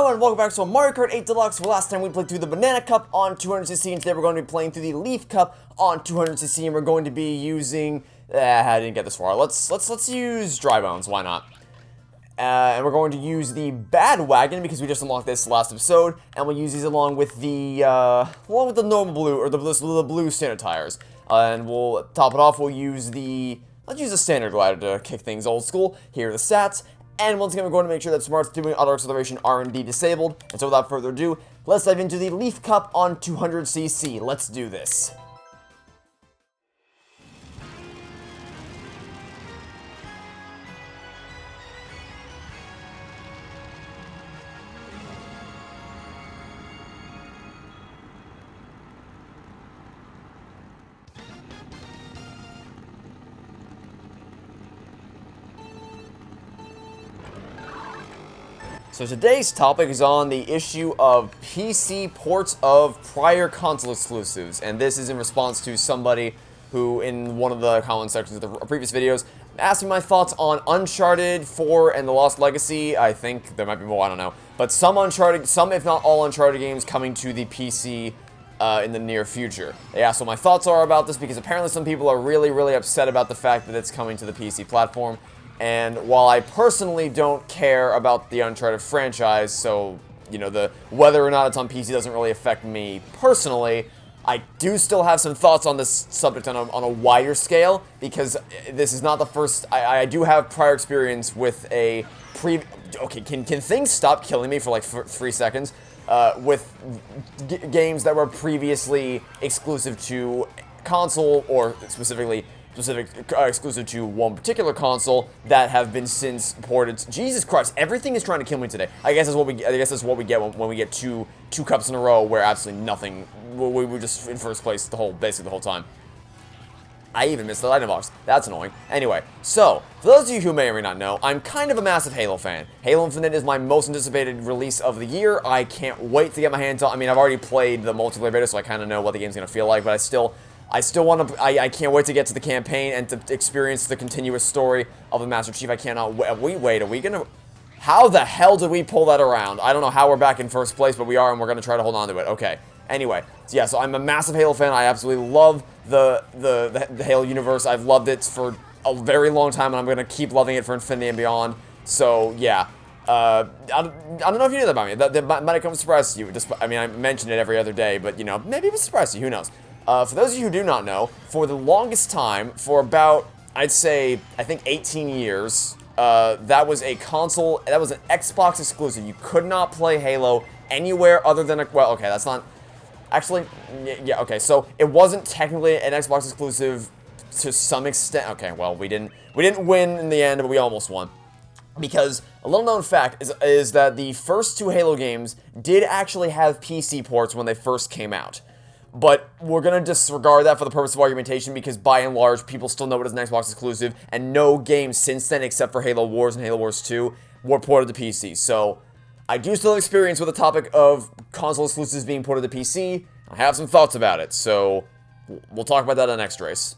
Hello and welcome back to Mario Kart 8 Deluxe. Last time we played through the Banana Cup on 200cc, and today we're going to be playing through the Leaf Cup on 200cc, and we're going to be using... I didn't get this far. Let's use Dry Bones, why not? And we're going to use the Bad Wagon because we just unlocked this last episode, and we'll use these along with the normal blue, or the blue standard tires. And we'll top it off, let's use the standard glider to kick things old school. Here are the stats. And once again, we're going to make sure that Smart's doing auto acceleration R&D disabled. And so without further ado, let's dive into the Leaf Cup on 200cc. Let's do this. So today's topic is on the issue of PC ports of prior console exclusives, and this is in response to somebody who, in one of the comment sections of the previous videos, asked me my thoughts on Uncharted 4 and The Lost Legacy. I think there might be more, I don't know, but some if not all Uncharted games coming to the PC in the near future. They asked what my thoughts are about this because apparently some people are really upset about the fact that it's coming to the PC platform. And while I personally don't care about the Uncharted franchise, so, you know, whether or not it's on PC doesn't really affect me personally, I do still have some thoughts on this subject on a wider scale, because this is not the first... I do have prior experience with a Okay, can things stop killing me for like 3 seconds? With games that were previously exclusive to console, or exclusive to one particular console that have been since ported. Jesus Christ, everything is trying to kill me today. I guess that's what we get when we get two cups in a row where absolutely nothing. We were just in first place basically the whole time. I even missed the item box. That's annoying. Anyway, so for those of you who may or may not know, I'm kind of a massive Halo fan. Halo Infinite is my most anticipated release of the year. I can't wait to get my hands on. I mean, I've already played the multiplayer beta, so I kind of know what the game's gonna feel like, but I still want to. I can't wait to get to the campaign and to experience the continuous story of the Master Chief. I cannot wait. Wait, are we gonna? How the hell did we pull that around? I don't know how we're back in first place, but we are, and we're gonna try to hold on to it. Okay. Anyway, so yeah, so I'm a massive Halo fan. I absolutely love the Halo universe. I've loved it for a very long time, and I'm gonna keep loving it for Infinity and beyond. So yeah. I don't know if you knew that about me. That might have come as a surprise to you. I mean, I mention it every other day, but, you know, maybe it was a surprise to you. Who knows? For those of you who do not know, for the longest time, for about, I'd say, I think 18 years, that was an Xbox exclusive. You could not play Halo anywhere other than well, okay, that's not, actually, yeah, okay, so it wasn't technically an Xbox exclusive to some extent. Okay, well, we didn't win in the end, but we almost won. Because a little known fact is that the first two Halo games did actually have PC ports when they first came out. But we're going to disregard that for the purpose of argumentation, because by and large, people still know it as an Xbox exclusive, and no games since then, except for Halo Wars and Halo Wars 2, were ported to PC. So, I do still have experience with the topic of console exclusives being ported to PC. I have some thoughts about it, so we'll talk about that in the next race.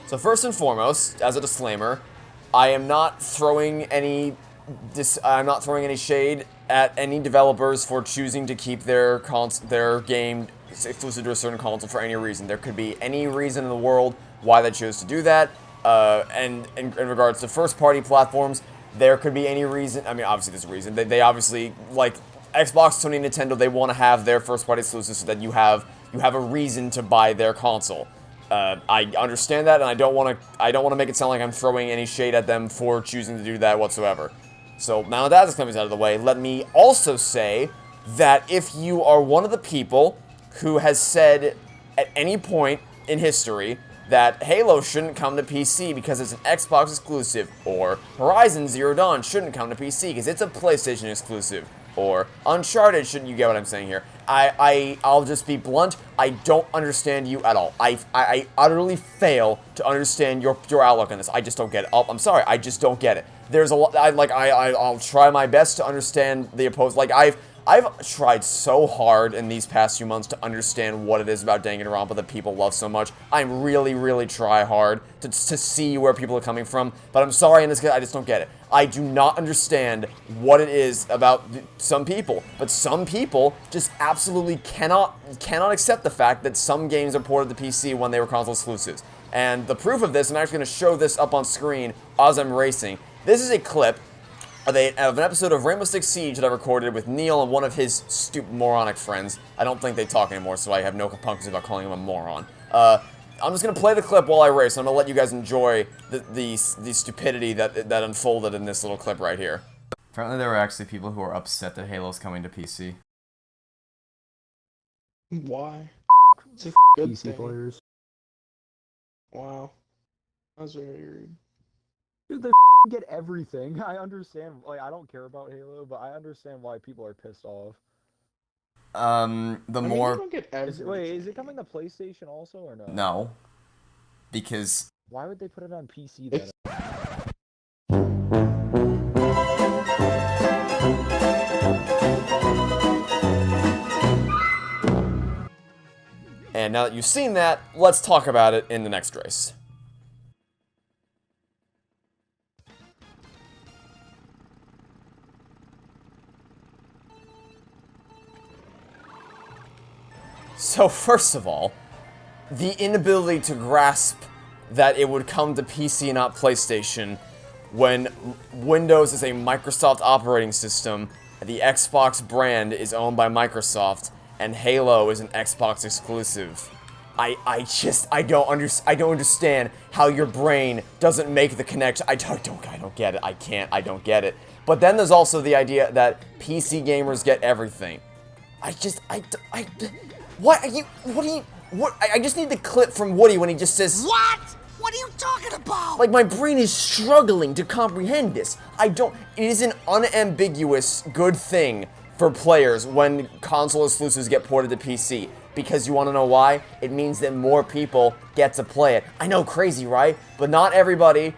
So first and foremost, as a disclaimer, I am not throwing any shade at any developers for choosing to keep their game exclusive to a certain console for any reason. There could be any reason in the world why they chose to do that. And in regards to first-party platforms, there could be any reason. I mean, obviously there's a reason. They obviously, like Xbox, Sony, Nintendo, they want to have their first-party exclusives so that you have a reason to buy their console. I understand that, and I don't want to make it sound like I'm throwing any shade at them for choosing to do that whatsoever. So now that that's out of the way, let me also say that if you are one of the people who has said at any point in history that Halo shouldn't come to PC because it's an Xbox exclusive, or Horizon Zero Dawn shouldn't come to PC because it's a PlayStation exclusive, or Uncharted, shouldn't you get what I'm saying here? I'll just be blunt. I don't understand you at all. I utterly fail to understand your outlook on this. I just don't get it. I'm sorry. I just don't get it. There's a lot. I'll try my best to understand the opposed. Like I've tried so hard in these past few months to understand what it is about Danganronpa that people love so much. I'm really try hard to see where people are coming from, but I'm sorry in this case, I just don't get it. I do not understand what it is about some people, but some people just absolutely cannot accept the fact that some games are ported to PC when they were console exclusives. And the proof of this, I'm actually going to show this up on screen as I'm racing. This is a clip of an episode of Rainbow Six Siege that I recorded with Neil and one of his stupid moronic friends. I don't think they talk anymore, so I have no compunctions about calling him a moron. I'm just going to play the clip while I race, and I'm going to let you guys enjoy the stupidity that unfolded in this little clip right here. Apparently there were actually people who were upset that Halo's coming to PC. Why? It's a good PC thing. players. Wow. That's very rude. Dude, they get everything. I understand. Like, I don't care about Halo, but I understand why people are pissed off. The I mean, more... you don't get everything. Wait, is it coming to PlayStation also or no? No. Because... Why would they put it on PC then? And now that you've seen that, let's talk about it in the next race. So first of all, the inability to grasp that it would come to PC and not PlayStation when Windows is a Microsoft operating system, the Xbox brand is owned by Microsoft, and Halo is an Xbox exclusive. I don't understand how your brain doesn't make the connection. I don't get it. I don't get it. But then there's also the idea that PC gamers get everything. I just need the clip from Woody when he just says, What? What are you talking about? like, my brain is struggling to comprehend this. It is an unambiguous good thing for players when console exclusives get ported to PC. Because you want to know why? It means that more people get to play it. I know, crazy, right? But not everybody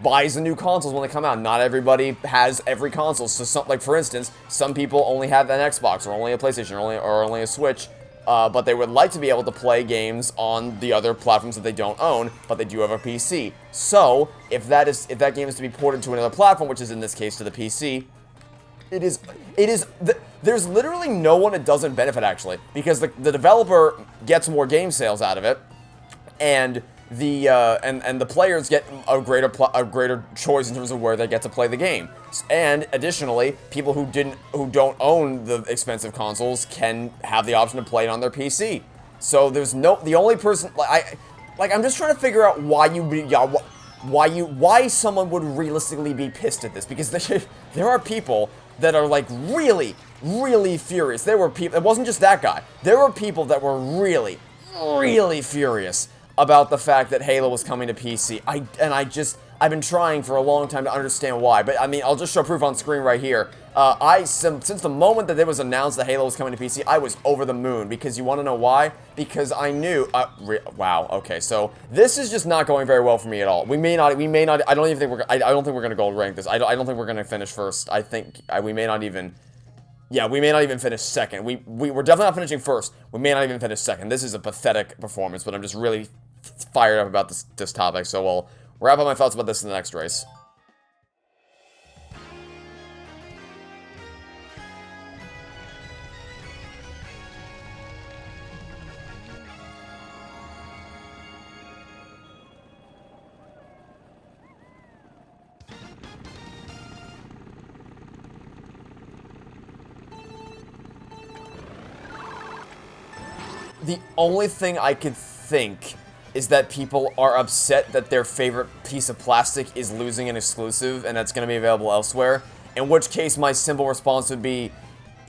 buys the new consoles when they come out. Not everybody has every console. So, like, for instance, some people only have an Xbox or only a PlayStation or only a Switch. But they would like to be able to play games on the other platforms that they don't own, but they do have a PC. So, if that game is to be ported to another platform, which is in this case to the PC, there's literally no one it doesn't benefit, actually, because the developer gets more game sales out of it, and the players get a greater choice in terms of where they get to play the game. And additionally, people who don't own the expensive consoles can have the option to play it on their PC. So the only person I'm just trying to figure out why someone would realistically be pissed at this, because there are people that are like really furious. There were people. It wasn't just that guy. There were people that were really furious about the fact that Halo was coming to PC. I've been trying for a long time to understand why, but I mean, I'll just show proof on screen right here. Since the moment that it was announced that Halo was coming to PC, I was over the moon, because you want to know why? Because I knew, wow, okay, so this is just not going very well for me at all. We may not, I don't think we're gonna gold rank this. I don't think we're gonna finish first. I think, we may not even finish second. We're definitely not finishing first. We may not even finish second. This is a pathetic performance, but I'm just really fired up about this topic, so we'll wrap up my thoughts about this in the next race. The only thing I could think is that people are upset that their favorite piece of plastic is losing an exclusive and that's going to be available elsewhere, in which case my simple response would be,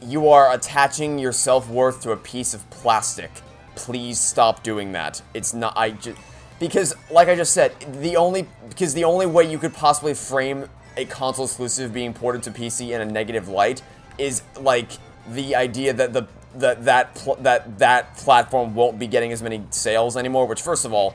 you are attaching your self-worth to a piece of plastic. Please stop doing that. It's not, because, like I just said, the only way you could possibly frame a console exclusive being ported to PC in a negative light is like the idea that that platform won't be getting as many sales anymore. Which, first of all,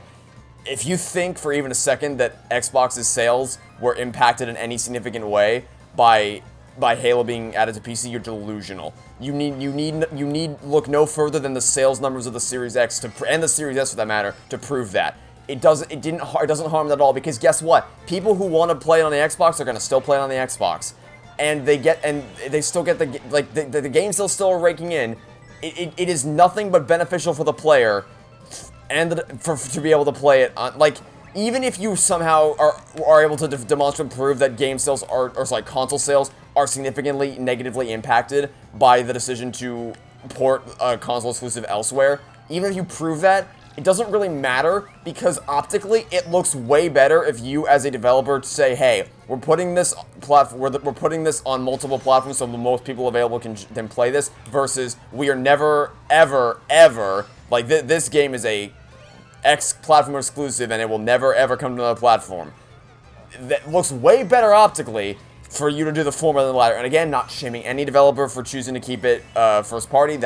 if you think for even a second that Xbox's sales were impacted in any significant way by Halo being added to PC, you're delusional. You need look no further than the sales numbers of the Series X and the Series S for that matter to prove that. It doesn't harm that at all, because guess what? People who want to play it on the Xbox are going to still play it on the Xbox. And they still get the game's still raking in. It is nothing but beneficial for the player and to be able to play it on, like, even if you somehow are able to demonstrably prove that game sales console sales are significantly negatively impacted by the decision to port a console exclusive elsewhere, even if you prove that, it doesn't really matter, because optically it looks way better if you as a developer say, hey, we're putting this on multiple platforms so the most people available can play this, versus we are never ever like this game is a X platform exclusive and it will never ever come to another platform. That looks way better optically for you to do the former than the latter. And again, not shaming any developer for choosing to keep it first party.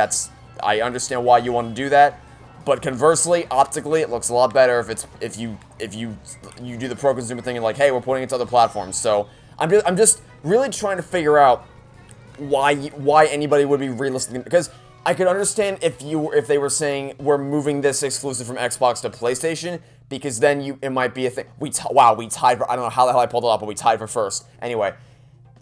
I understand why you want to do that. But conversely, optically, it looks a lot better if you do the pro-consumer thing and like, hey, we're putting it to other platforms. So I'm just really trying to figure out why anybody would be realistic, because I could understand if they were saying we're moving this exclusive from Xbox to PlayStation, because then it might be a thing. We tied for, I don't know how the hell I pulled it up, but we tied for first. Anyway,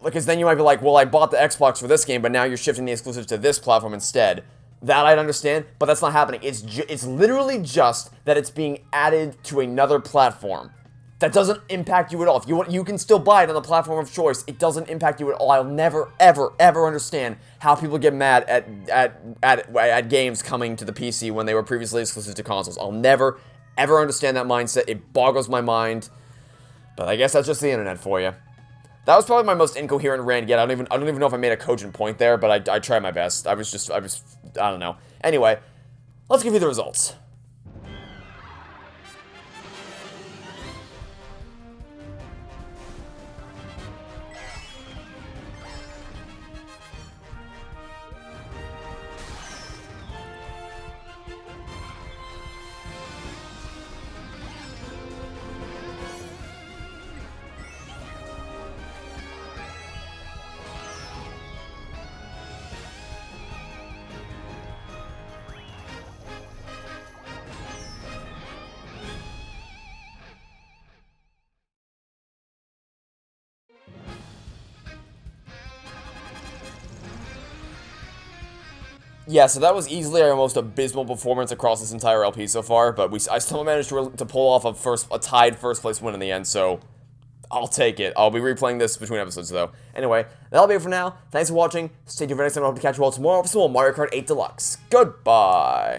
because then you might be like, well, I bought the Xbox for this game, but now you're shifting the exclusive to this platform instead. That I'd understand, but that's not happening. It's literally just that it's being added to another platform. That doesn't impact you at all. If you can still buy it on the platform of choice. It doesn't impact you at all. I'll never, ever, ever understand how people get mad at games coming to the PC when they were previously exclusive to consoles. I'll never, ever understand that mindset. It boggles my mind. But I guess that's just the internet for you. That was probably my most incoherent rant yet. I don't even know if I made a cogent point there, but I tried my best. I don't know. Anyway, let's give you the results. Yeah, so that was easily our most abysmal performance across this entire LP so far, but I still managed to pull off a tied first place win in the end, so I'll take it. I'll be replaying this between episodes, though. Anyway, that'll be it for now. Thanks for watching. Stay tuned for next time. I hope to catch you all tomorrow for some more Mario Kart 8 Deluxe. Goodbye!